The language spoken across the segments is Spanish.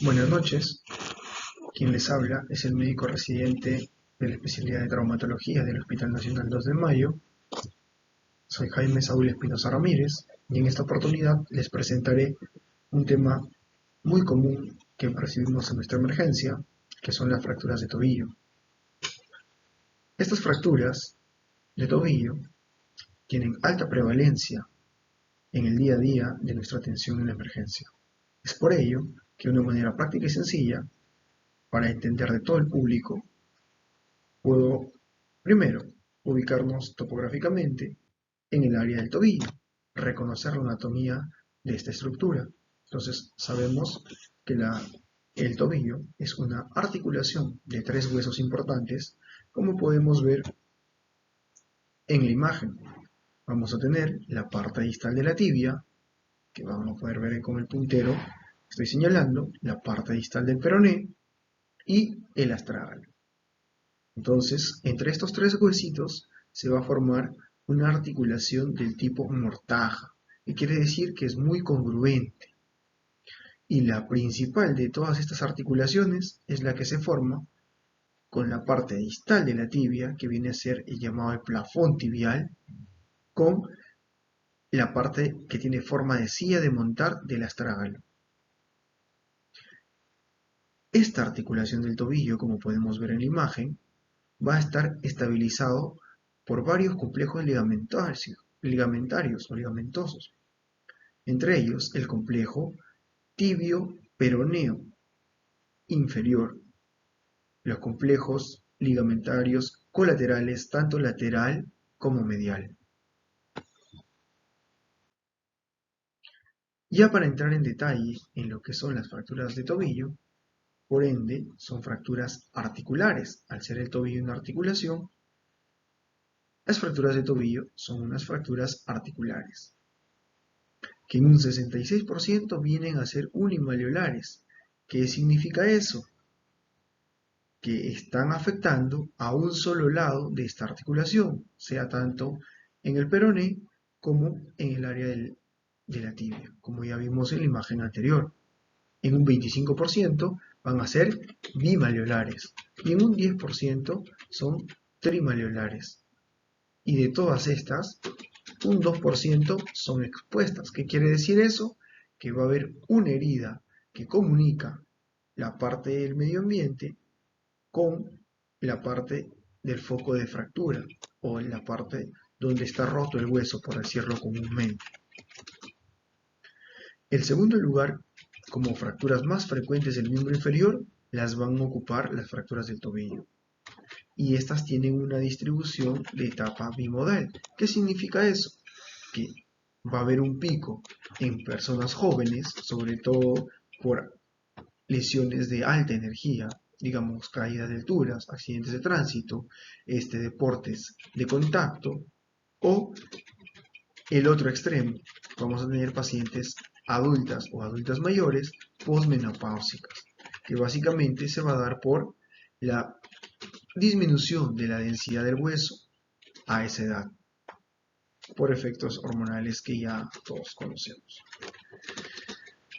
Buenas noches, quien les habla es el médico residente de la especialidad de traumatología del Hospital Nacional 2 de Mayo. Soy Jaime Saúl Espinosa Ramírez y en esta oportunidad les presentaré un tema muy común que percibimos en nuestra emergencia, que son las fracturas de tobillo. Estas fracturas de tobillo tienen alta prevalencia en el día a día de nuestra atención en la emergencia. Es por ello que de una manera práctica y sencilla, para entender de todo el público, puedo, primero, ubicarnos topográficamente en el área del tobillo, reconocer la anatomía de esta estructura. Entonces, sabemos que el tobillo es una articulación de tres huesos importantes, como podemos ver en la imagen. Vamos a tener la parte distal de la tibia, que vamos a poder ver con el puntero, estoy señalando, la parte distal del peroné y el astrágalo. Entonces, entre estos tres huesitos se va a formar una articulación del tipo mortaja, que quiere decir que es muy congruente. Y la principal de todas estas articulaciones es la que se forma con la parte distal de la tibia, que viene a ser el llamado el plafón tibial, con la parte que tiene forma de silla de montar del astrágalo. Esta articulación del tobillo, como podemos ver en la imagen, va a estar estabilizado por varios complejos ligamentarios o ligamentosos, entre ellos el complejo tibio-peroneo inferior, los complejos ligamentarios colaterales tanto lateral como medial. Ya para entrar en detalle en lo que son las fracturas de tobillo, por ende son fracturas articulares. Al ser el tobillo una articulación, las fracturas de tobillo son unas fracturas articulares, que en un 66% vienen a ser unimaleolares. ¿Qué significa eso? Que están afectando a un solo lado de esta articulación, sea tanto en el peroné como en el área de la tibia, como ya vimos en la imagen anterior. En un 25% van a ser bimaleolares y en un 10% son trimaleolares. Y de todas estas, un 2% son expuestas. ¿Qué quiere decir eso? Que va a haber una herida que comunica la parte del medio ambiente con la parte del foco de fractura o en la parte donde está roto el hueso, por decirlo comúnmente. El segundo lugar, como fracturas más frecuentes del miembro inferior, las van a ocupar las fracturas del tobillo. Y estas tienen una distribución de etapa bimodal. ¿Qué significa eso? Que va a haber un pico en personas jóvenes, sobre todo por lesiones de alta energía, digamos caídas de alturas, accidentes de tránsito, deportes de contacto, o el otro extremo, vamos a tener pacientes adultas o adultas mayores posmenopáusicas, que básicamente se va a dar por la disminución de la densidad del hueso a esa edad, por efectos hormonales que ya todos conocemos.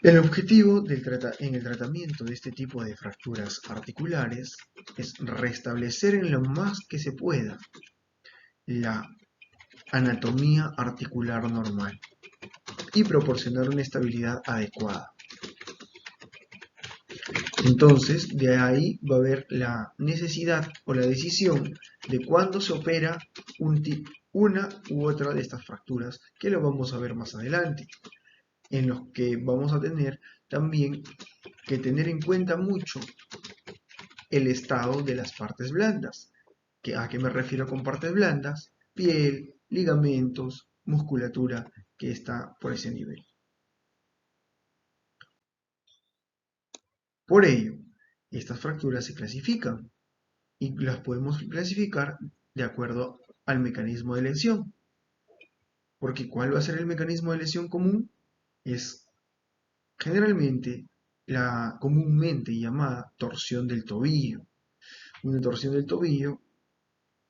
El objetivo en el tratamiento de este tipo de fracturas articulares es restablecer en lo más que se pueda la anatomía articular normal y proporcionar una estabilidad adecuada. Entonces, de ahí va a haber la necesidad o la decisión de cuándo se opera una u otra de estas fracturas, que lo vamos a ver más adelante, en los que vamos a tener también que tener en cuenta mucho el estado de las partes blandas. ¿A qué me refiero con partes blandas? Piel, ligamentos, musculatura que está por ese nivel. Por ello, estas fracturas se clasifican y las podemos clasificar de acuerdo al mecanismo de lesión. Porque ¿cuál va a ser el mecanismo de lesión común? Es generalmente la comúnmente llamada torsión del tobillo. Una torsión del tobillo,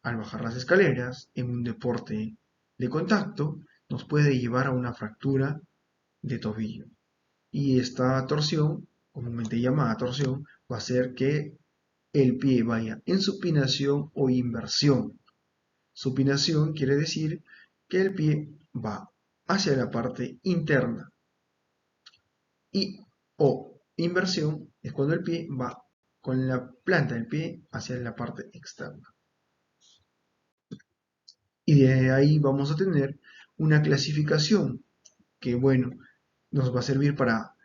al bajar las escaleras en un deporte de contacto, nos puede llevar a una fractura de tobillo. Y esta torsión comúnmente llamada torsión, va a hacer que el pie vaya en supinación o inversión. Supinación quiere decir que el pie va hacia la parte interna y o inversión es cuando el pie va con la planta del pie hacia la parte externa. Y de ahí vamos a tener una clasificación que, bueno, nos va a servir para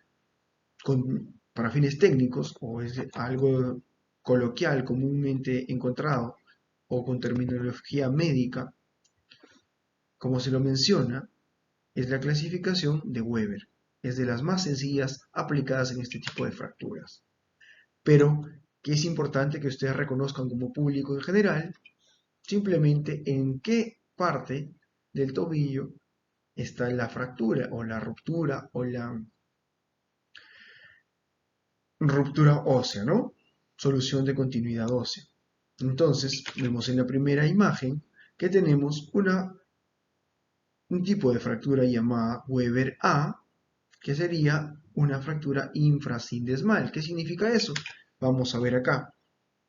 fines técnicos o es algo coloquial comúnmente encontrado o con terminología médica, como se lo menciona, es la clasificación de Weber. Es de las más sencillas aplicadas en este tipo de fracturas. Pero que es importante que ustedes reconozcan como público en general, simplemente en qué parte del tobillo está la fractura o la ruptura o la ruptura ósea, ¿no? Solución de continuidad ósea. Entonces, vemos en la primera imagen que tenemos un tipo de fractura llamada Weber A, que sería una fractura infrasindesmal. ¿Qué significa eso? Vamos a ver acá.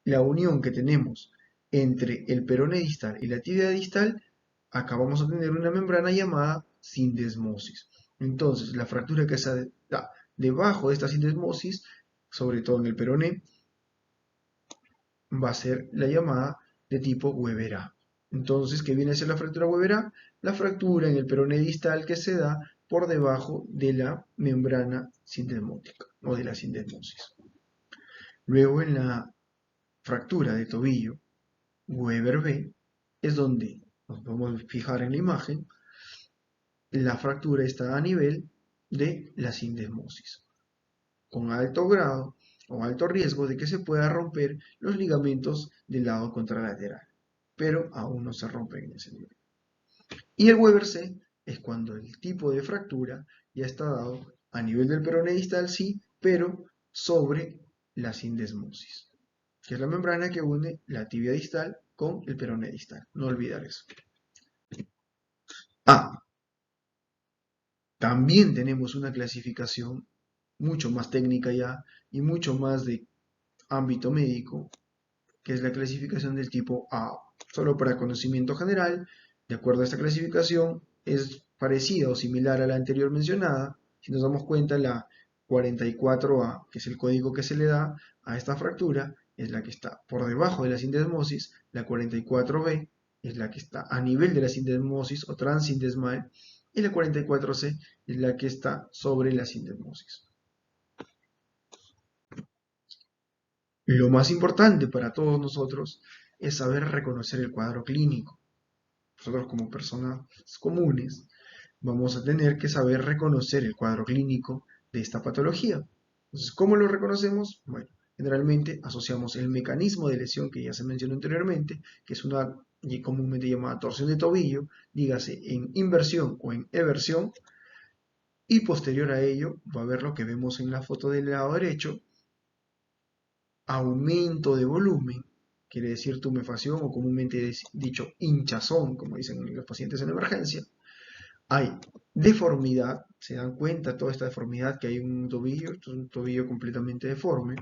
La unión que tenemos entre el peroné distal y la tibia distal, acá vamos a tener una membrana llamada sindesmosis. Entonces, la fractura que se da debajo de esta sindesmosis, sobre todo en el peroné, va a ser la llamada de tipo Weber A. Entonces, ¿qué viene a ser la fractura Weber A? La fractura en el peroné distal que se da por debajo de la membrana sindesmótica o de la sindesmosis. Luego, en la fractura de tobillo Weber B, es donde nos vamos a fijar en la imagen, la fractura está a nivel de la sindesmosis, con alto grado o alto riesgo de que se pueda romper los ligamentos del lado contralateral, pero aún no se rompen en ese nivel. Y el Weber C es cuando el tipo de fractura ya está dado a nivel del peroné distal, sí, pero sobre la sindesmosis, que es la membrana que une la tibia distal con el peroné distal. No olvidar eso. También tenemos una clasificación mucho más técnica ya y mucho más de ámbito médico, que es la clasificación del tipo A. Solo para conocimiento general, de acuerdo a esta clasificación, es parecida o similar a la anterior mencionada. Si nos damos cuenta, la 44A, que es el código que se le da a esta fractura, es la que está por debajo de la sindesmosis. La 44B es la que está a nivel de la sindesmosis o transindesmal, y la 44C es la que está sobre la sindesmosis. Lo más importante para todos nosotros es saber reconocer el cuadro clínico. Nosotros como personas comunes vamos a tener que saber reconocer el cuadro clínico de esta patología. Entonces, ¿cómo lo reconocemos? Bueno, generalmente asociamos el mecanismo de lesión que ya se mencionó anteriormente, que es una comúnmente llamada torsión de tobillo, dígase en inversión o en eversión, y posterior a ello va a ver lo que vemos en la foto del lado derecho, aumento de volumen, quiere decir tumefacción o comúnmente dicho hinchazón, como dicen los pacientes en emergencia. Hay deformidad, se dan cuenta toda esta deformidad que hay en un tobillo, esto es un tobillo completamente deforme,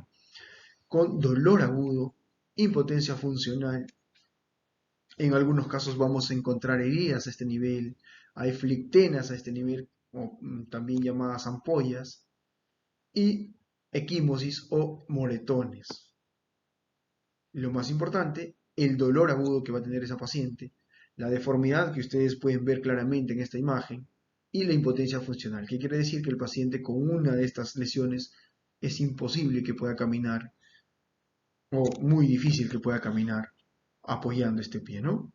con dolor agudo, impotencia funcional. En algunos casos vamos a encontrar heridas a este nivel, hay flictenas a este nivel, o también llamadas ampollas, y equimosis o moretones. Lo más importante, el dolor agudo que va a tener esa paciente, la deformidad que ustedes pueden ver claramente en esta imagen y la impotencia funcional, que quiere decir que el paciente con una de estas lesiones es imposible que pueda caminar o muy difícil que pueda caminar apoyando este pie, ¿no?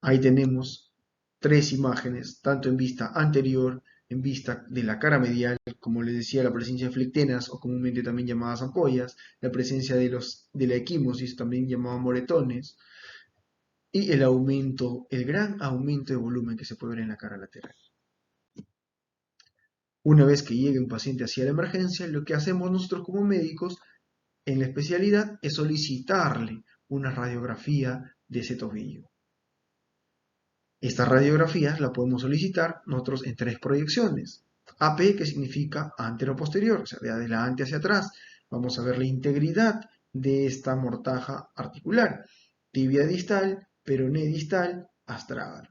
Ahí tenemos tres imágenes, tanto en vista anterior, en vista de la cara medial, como les decía, la presencia de flectenas o comúnmente también llamadas ampollas, la presencia de la equimosis, también llamada moretones, y el gran aumento de volumen que se puede ver en la cara lateral. Una vez que llegue un paciente hacia la emergencia, lo que hacemos nosotros como médicos en la especialidad es solicitarle una radiografía de ese tobillo. Esta radiografía la podemos solicitar nosotros en tres proyecciones. AP, que significa antero-posterior, o sea, de adelante hacia atrás. Vamos a ver la integridad de esta mortaja articular. Tibia distal, peroné distal, astragal.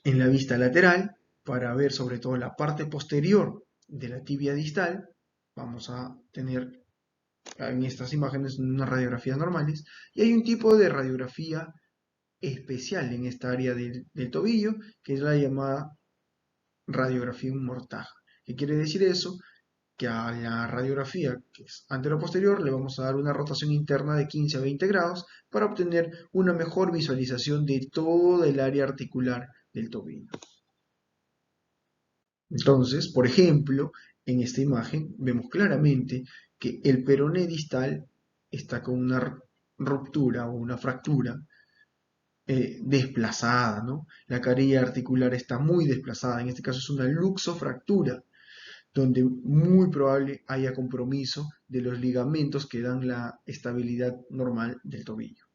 En la vista lateral, para ver sobre todo la parte posterior de la tibia distal, vamos a tener en estas imágenes unas radiografías normales, y hay un tipo de radiografía especial en esta área del tobillo, que es la llamada radiografía en mortaja. ¿Qué quiere decir eso? Que a la radiografía, que es antero-posterior, le vamos a dar una rotación interna de 15 a 20 grados para obtener una mejor visualización de toda el área articular del tobillo. Entonces, por ejemplo, en esta imagen vemos claramente que el peroné distal está con una ruptura o una fractura desplazada, ¿no? La carilla articular está muy desplazada, en este caso es una luxofractura, donde muy probable haya compromiso de los ligamentos que dan la estabilidad normal del tobillo.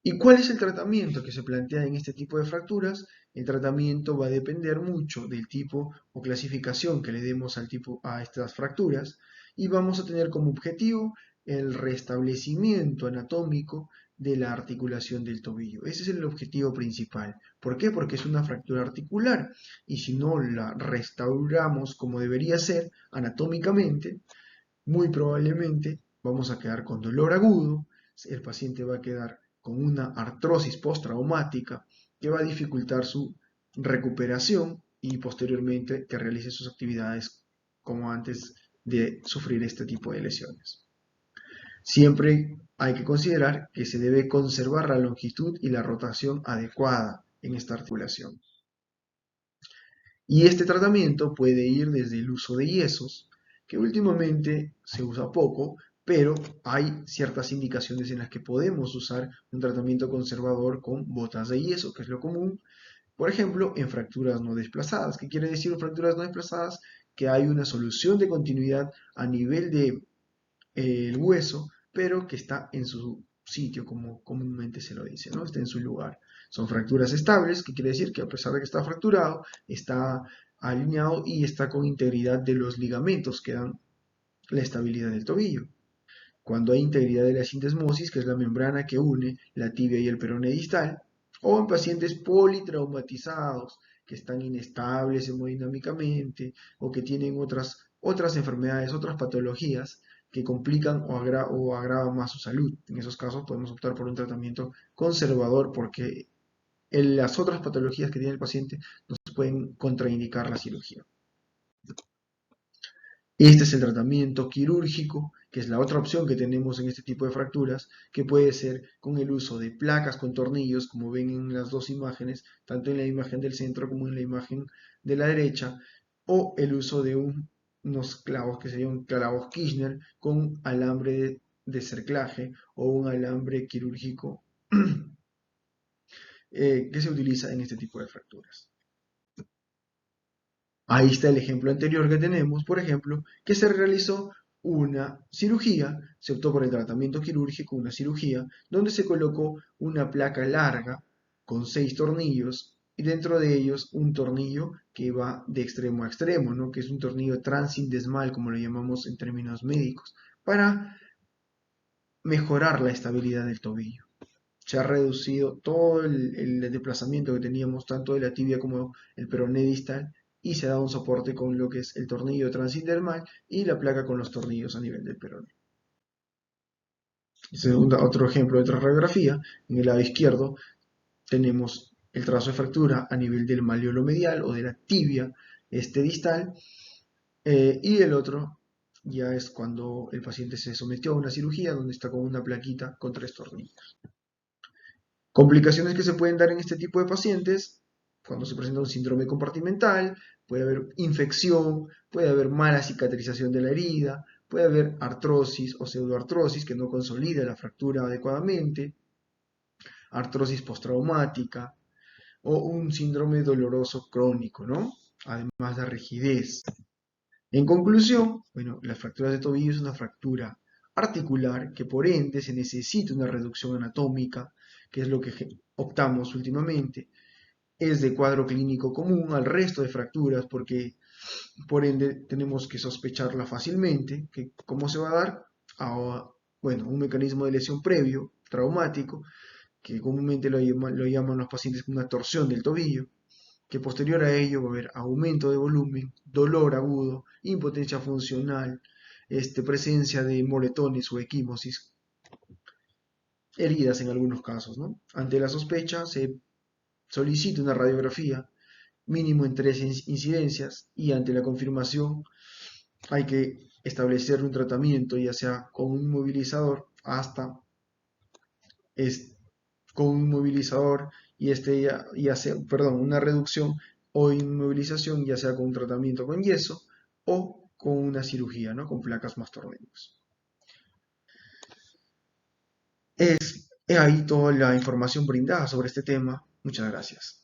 ¿Y cuál es el tratamiento que se plantea en este tipo de fracturas? El tratamiento va a depender mucho del tipo o clasificación que le demos a estas fracturas, y vamos a tener como objetivo el restablecimiento anatómico de la articulación del tobillo. Ese es el objetivo principal. ¿Por qué? Porque es una fractura articular, y si no la restauramos como debería ser anatómicamente, muy probablemente vamos a quedar con dolor agudo, el paciente va a quedar con una artrosis postraumática que va a dificultar su recuperación y posteriormente que realice sus actividades como antes de sufrir este tipo de lesiones. Siempre hay que considerar que se debe conservar la longitud y la rotación adecuada en esta articulación. Y este tratamiento puede ir desde el uso de yesos, que últimamente se usa poco, pero hay ciertas indicaciones en las que podemos usar un tratamiento conservador con botas de yeso, que es lo común, por ejemplo, en fracturas no desplazadas. ¿Qué quiere decir fracturas no desplazadas? Que hay una solución de continuidad a nivel de el hueso, pero que está en su sitio, como comúnmente se lo dice, ¿no? Está en su lugar. Son fracturas estables, que quiere decir que a pesar de que está fracturado, está alineado y está con integridad de los ligamentos que dan la estabilidad del tobillo. Cuando hay integridad de la sindesmosis, que es la membrana que une la tibia y el peroné distal, o en pacientes politraumatizados, que están inestables hemodinámicamente, o que tienen otras enfermedades, otras patologías, que complican o agravan más su salud. En esos casos podemos optar por un tratamiento conservador porque las otras patologías que tiene el paciente nos pueden contraindicar la cirugía. Este es el tratamiento quirúrgico, que es la otra opción que tenemos en este tipo de fracturas, que puede ser con el uso de placas con tornillos, como ven en las dos imágenes, tanto en la imagen del centro como en la imagen de la derecha, o el uso de unos clavos que serían clavos Kirchner con alambre de cerclaje o un alambre quirúrgico que se utiliza en este tipo de fracturas. Ahí está el ejemplo anterior que tenemos, por ejemplo, que se realizó una cirugía, se optó por el tratamiento quirúrgico, una cirugía, donde se colocó una placa larga con 6 tornillos y dentro de ellos un tornillo que va de extremo a extremo, ¿no? Que es un tornillo transindesmal, como lo llamamos en términos médicos, para mejorar la estabilidad del tobillo. Se ha reducido todo el desplazamiento que teníamos tanto de la tibia como el peroné distal y se ha dado un soporte con lo que es el tornillo transdermal y la placa con los tornillos a nivel del peroné. Otro ejemplo de otra radiografía, en el lado izquierdo tenemos el trazo de fractura a nivel del malleolo medial o de la tibia distal, y el otro ya es cuando el paciente se sometió a una cirugía donde está con una plaquita con 3 tornillos. Complicaciones que se pueden dar en este tipo de pacientes, cuando se presenta un síndrome compartimental, puede haber infección, puede haber mala cicatrización de la herida, puede haber artrosis o pseudoartrosis que no consolida la fractura adecuadamente, artrosis postraumática o un síndrome doloroso crónico, ¿no? Además de rigidez. En conclusión, bueno, la fractura de tobillo es una fractura articular que por ende se necesita una reducción anatómica, que es lo que optamos últimamente, es de cuadro clínico común al resto de fracturas, porque por ende tenemos que sospecharla fácilmente, que cómo se va a dar, a, bueno, un mecanismo de lesión previo, traumático, que comúnmente lo llaman los pacientes como una torsión del tobillo, que posterior a ello va a haber aumento de volumen, dolor agudo, impotencia funcional, presencia de moretones o equimosis, heridas en algunos casos, ¿no? Ante la sospecha se solicita una radiografía mínimo en 3 incidencias y ante la confirmación hay que establecer un tratamiento ya sea con un inmovilizador hasta es, con un inmovilizador y ya sea, perdón, una reducción o inmovilización ya sea con un tratamiento con yeso o con una cirugía, ¿no? Con placas mastorreñas. Es ahí toda la información brindada sobre este tema. Muchas gracias.